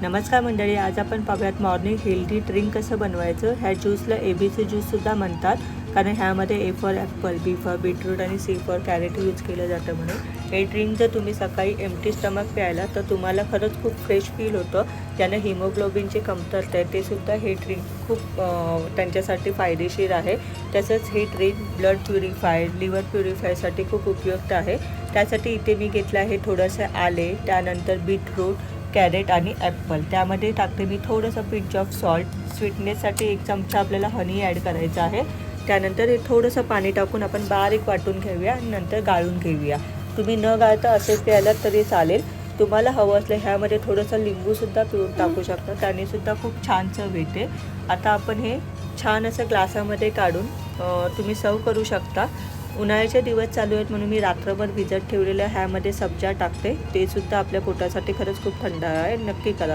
नमस्कार मंडळी, आज आपण पाहूयात मॉर्निंग हेल्दी ड्रिंक कसं बनवायचं। ह्या ज्यूसला ABC ज्यूससुद्धा म्हणतात, कारण ह्यामध्ये A for Apple, B for beetroot आणि C फॉर कॅरेट यूज केलं जातं। म्हणून हे ड्रिंक जर तुम्ही सकाळी एम्प्टी स्टमक प्यायला तर तुम्हाला खरंच खूप फ्रेश फील होतं। ज्यांना हिमोग्लोबिनची कमतरता आहे ते सुद्धा हे ड्रिंक खूप त्यांच्यासाठी फायदेशीर आहे। तसंच हे ड्रिंक ब्लड प्युरिफाय, लिव्हर प्युरिफायसाठी खूप उपयुक्त आहे। त्यासाठी इथे मी घेतलं आहे थोडंसं आले, त्यानंतर बीटरूट, कॅरेट आणि ॲपल। त्यामध्ये टाकते मी थोडंसं पिंच ऑफ सॉल्ट। स्वीटनेससाठी 1 चमचा आपल्याला हनी ॲड करायचा आहे। त्यानंतर हे थोडंसं पाणी टाकून आपण बारीक वाटून घेऊया आणि नंतर गाळून घेऊया। तुम्ही न गाळता असेच प्यायलात तरी चालेल। तुम्हाला हवं असलं ह्यामध्ये थोडंसं लिंबूसुद्धा पिळून टाकू शकता, त्यानेसुद्धा खूप छान चव येते। आता आपण हे छान असं ग्लासामध्ये काढून तुम्ही सर्व करू शकता। उन्हाळ्याचे दिवस चालू आहेत म्हणून मी रात्रभर भिजत ठेवलेलं ह्यामध्ये सब्जा टाकते। ते सुद्धा आपल्या पोटासाठी खरंच खूप थंड आहे, नक्की करा।